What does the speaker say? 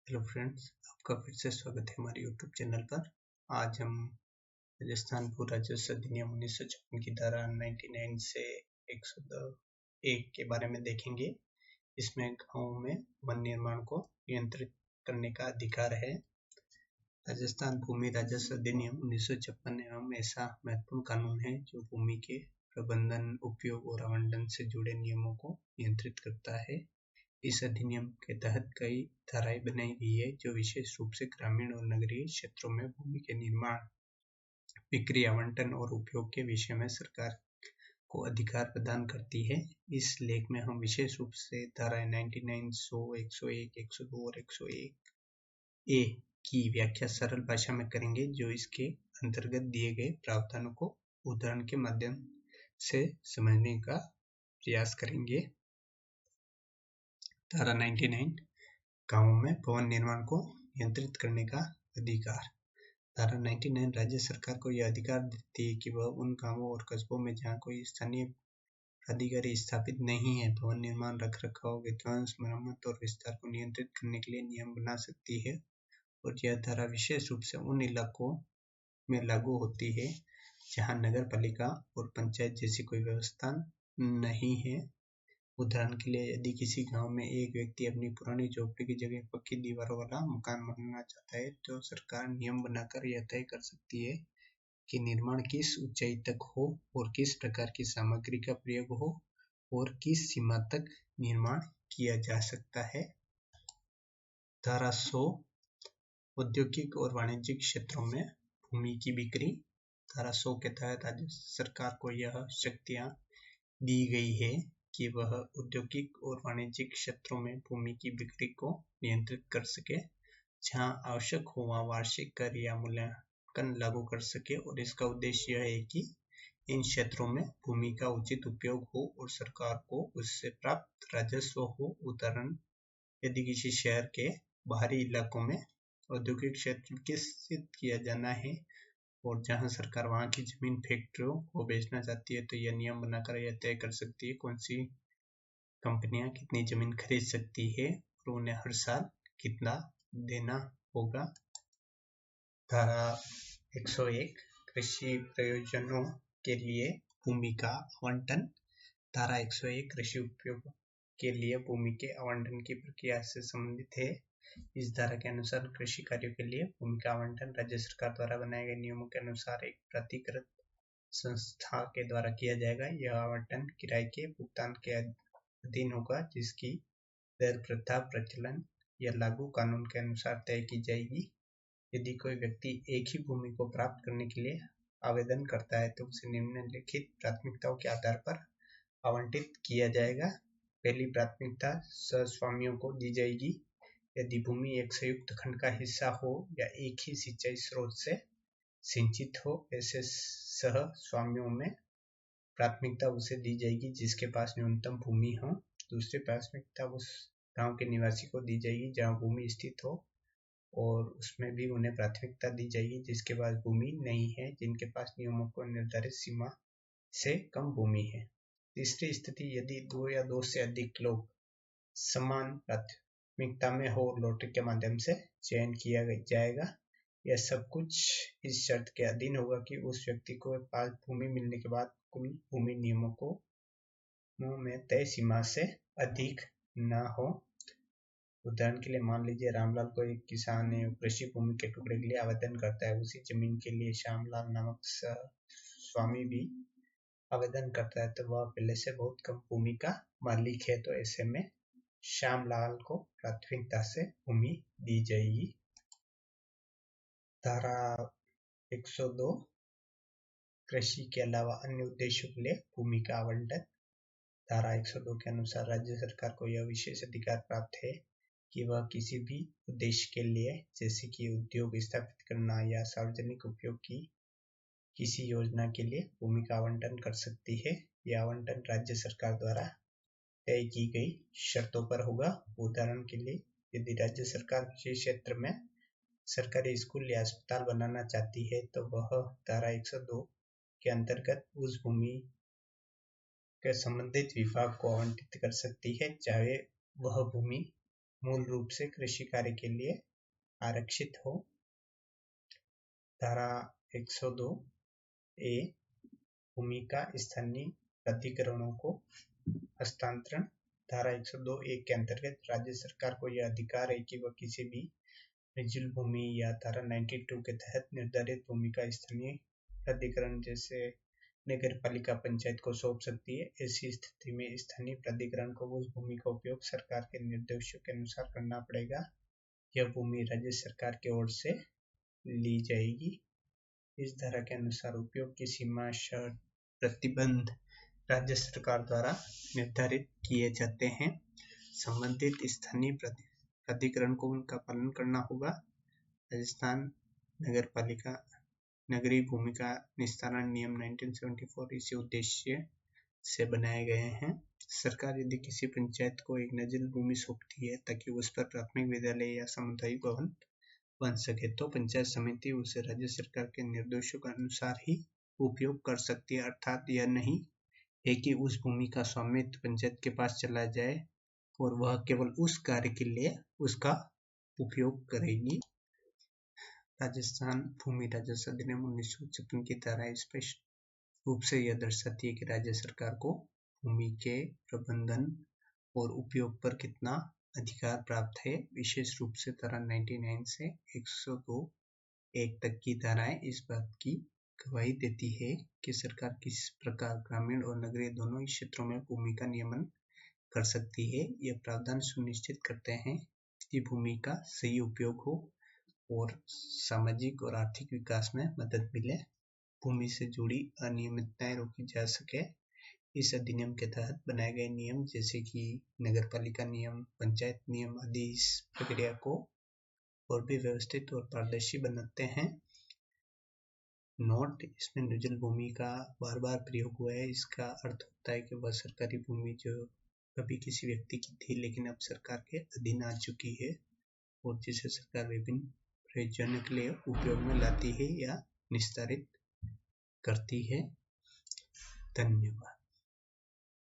Hello friends, आपका फिर से स्वागत है हमारे यूट्यूब चैनल पर। आज हम राजस्थान भू राजस्व अधिनियम 1956 की धारा 99 से 101 के बारे में देखेंगे। इसमें गाँव में वन निर्माण को नियंत्रित करने का अधिकार है। राजस्थान भूमि राजस्व अधिनियम 1956 एवं ऐसा महत्वपूर्ण कानून है जो भूमि के प्रबंधन, उपयोग और आवंटन से जुड़े नियमों को नियंत्रित करता है। इस अधिनियम के तहत कई धाराएं बनाई गई है जो विशेष रूप से ग्रामीण और नगरीय क्षेत्रों में भूमि के निर्माण, बिक्री, आवंटन और उपयोग के विषय में सरकार को अधिकार प्रदान करती है। इस लेख में हम विशेष रूप से धाराएं 99, 100, 101, 102 और 101 ए की व्याख्या सरल भाषा में करेंगे, जो इसके अंतर्गत दिए गए प्रावधानों को उदाहरण के माध्यम से समझने का प्रयास करेंगे। धारा 99 गाँवों में भवन निर्माण को नियंत्रित करने का अधिकार। धारा 99 राज्य सरकार को यह अधिकार देती है कि वह उन गांवों और कस्बों में जहां कोई स्थानीय प्राधिकारी स्थापित नहीं है, भवन निर्माण, रखरखाव, विध्वंस, मरम्मत और विस्तार को नियंत्रित करने के लिए नियम बना सकती है। और यह धारा विशेष रूप से उन इलाकों में लागू होती है जहां नगर पालिका और पंचायत जैसी कोई व्यवस्था नहीं है। उदाहरण के लिए, यदि किसी गांव में एक व्यक्ति अपनी पुरानी झोपड़ी की जगह पक्की दीवारों वाला मकान बनाना चाहता है, तो सरकार नियम बनाकर यह तय कर सकती है कि निर्माण किस ऊंचाई तक हो और किस प्रकार की सामग्री का प्रयोग हो और किस सीमा तक निर्माण किया जा सकता है। धारा 100 औद्योगिक और वाणिज्यिक क्षेत्रों में भूमि की बिक्री। धारा 100 के तहत राज्य सरकार को यह शक्तियां दी गई है कि वह औद्योगिक और वाणिज्यिक क्षेत्रों में भूमि की बिक्री को नियंत्रित कर सके, जहां आवश्यक हो वहां वार्षिक कर या मूल्यांकन लागू कर सके। और इसका उद्देश्य यह है कि इन क्षेत्रों में भूमि का उचित उपयोग हो और सरकार को उससे प्राप्त राजस्व हो। उदाहरण, यदि किसी शहर के बाहरी इलाकों में औद्योगिक क्षेत्र विकसित किया जाना है और जहां सरकार वहां की जमीन फैक्ट्रियों को बेचना चाहती है, तो यह नियम बनाकर यह तय कर सकती है कौन सी कंपनियां कितनी जमीन खरीद सकती है और उन्हें हर साल कितना देना होगा। धारा 101 कृषि प्रयोजनों के लिए भूमि का आवंटन। धारा 101 कृषि उपयोग के लिए भूमि के आवंटन की प्रक्रिया से संबंधित है। इस धारा के अनुसार कृषि कार्यों के लिए भूमि का आवंटन राज्य सरकार द्वारा बनाए गए नियमों के अनुसार एक प्राधिकृत संस्था के द्वारा किया जाएगा। यह आवंटन किराए के भुगतान के अधीन होगा, जिसकी दर प्रथा, प्रचलन या लागू कानून के अनुसार तय की जाएगी। यदि कोई व्यक्ति एक ही भूमि को प्राप्त करने के लिए आवेदन करता है, तो उसे निम्नलिखित प्राथमिकताओं के आधार पर आवंटित किया जाएगा। पहली प्राथमिकता सहस्वामियों को दी जाएगी। यदि भूमि एक संयुक्त खंड का हिस्सा हो या एक ही सिंचाई स्रोत से सिंचित हो, ऐसे सहस्वामियों में प्राथमिकता उसे दी जाएगी जिसके पास न्यूनतम भूमि हो। दूसरी प्राथमिकता उस गांव के निवासी को दी जाएगी जहां भूमि स्थित हो, और उसमें भी उन्हें प्राथमिकता दी जाएगी जिसके पास भूमि नहीं है, जिनके पास नियमों को निर्धारित सीमा से कम भूमि है। तीसरी स्थिति, यदि दो या दो से अधिक लोग समान प्राथमिकता में हो, लॉटरी के माध्यम से चयन किया जाएगा। यह सब कुछ इस शर्त के अधीन होगा कि उस व्यक्ति को पास भूमि मिलने के बाद कुल भूमि नियमों को में तय सीमा से अधिक न हो। उदाहरण के लिए, मान लीजिए रामलाल को एक किसान है, कृषि भूमि के टुकड़े के लिए आवेदन करता है। उसी जमीन के लिए श्यामलाल नामक स्वामी भी आवेदन करता है, तो वह पहले से बहुत कम भूमि का मालिक है, तो ऐसे में श्यामलाल को प्राथमिकता से भूमि दी जाएगी। धारा 102 कृषि के अलावा अन्य उद्देश्यों के लिए भूमि का आवंटन। धारा 102 के अनुसार राज्य सरकार को यह विशेष अधिकार प्राप्त है कि वह किसी भी उद्देश्य के लिए, जैसे कि उद्योग स्थापित करना या सार्वजनिक उपयोग की किसी योजना के लिए भूमि का आवंटन कर सकती है। यह आवंटन राज्य सरकार द्वारा तय की गई शर्तों पर होगा। उदाहरण के लिए, यदि राज्य सरकार विशेष क्षेत्र में सरकारी स्कूल या अस्पताल बनाना चाहती है, तो वह धारा 102 के अंतर्गत उस भूमि के संबंधित विभाग को आवंटित कर सकती है, चाहे वह भूमि मूल रूप से कृषि कार्य के लिए आरक्षित हो। धारा 102 ए भूमि का स्थानीय प्राधिकरणों को हस्तांतरण। धारा 102 ए के अंतर्गत राज्य सरकार को यह अधिकार है कि वह किसी भी निजी भूमि या धारा 92 के तहत निर्धारित भूमि का स्थानीय प्राधिकरण जैसे नगर पालिका पंचायत को सौंप सकती है। ऐसी स्थिति में स्थानीय प्राधिकरण को उस भूमि का उपयोग सरकार के निर्देशों के अनुसार करना पड़ेगा। यह भूमि राज्य सरकार की ओर से ली जाएगी। इस धारा के अनुसार उपयोग की सीमा, शर्त, प्रतिबंध राज्य सरकार द्वारा निर्धारित किए जाते हैं। संबंधित स्थानीय प्राधिकरण को उनका पालन करना होगा। राजस्थान नगरपालिका नगरीय भूमि का निस्तारण नियम 1974 इसी उद्देश्य से बनाए गए हैं। सरकार यदि किसी पंचायत को एक नजिल भूमि सौंपती है ताकि उस पर प्राथमिक विद्यालय या सामुदायिक भवन बन सके, तो पंचायत समिति उसे राज्य सरकार के निर्देशों के अनुसार ही उपयोग कर सकती है। अर्थात यह नहीं है कि उस भूमि का स्वामित्व पंचायत के पास चला जाए और वह केवल उस कार्य के लिए उसका उपयोग करेगी। राजस्थान भूमि राजस्व अधिनियम 1956 की धारा स्पष्ट रूप से यह दर्शाती है कि राज्य सरकार को भूमि के प्रबंधन और उपयोग पर कितना अधिकार प्राप्त है। विशेष रूप से धारा 99 से 102 एक तक की धाराएं इस बात की गवाही देती है कि सरकार किस प्रकार ग्रामीण और नगरीय दोनों ही क्षेत्रों में भूमि का नियमन कर सकती है। यह प्रावधान सुनिश्चित करते हैं कि भूमि का सही उपयोग हो और सामाजिक और आर्थिक विकास में मदद मिले, भूमि से जुड़ी अनियमितताएं रोकी जा सके। इस अधिनियम के तहत बनाए गए नियम जैसे कि नगरपालिका नियम, पंचायत नियम आदि इस प्रक्रिया को और भी व्यवस्थित और पारदर्शी बनाते हैं। नोट, इसमें निजी भूमि का बार बार प्रयोग हुआ है। इसका अर्थ होता है कि वह सरकारी भूमि जो कभी किसी व्यक्ति की थी लेकिन अब सरकार के अधीन आ चुकी है और जिसे सरकार विभिन्न प्रयोजनों के लिए उपयोग में लाती है या निस्तारित करती है। धन्यवाद।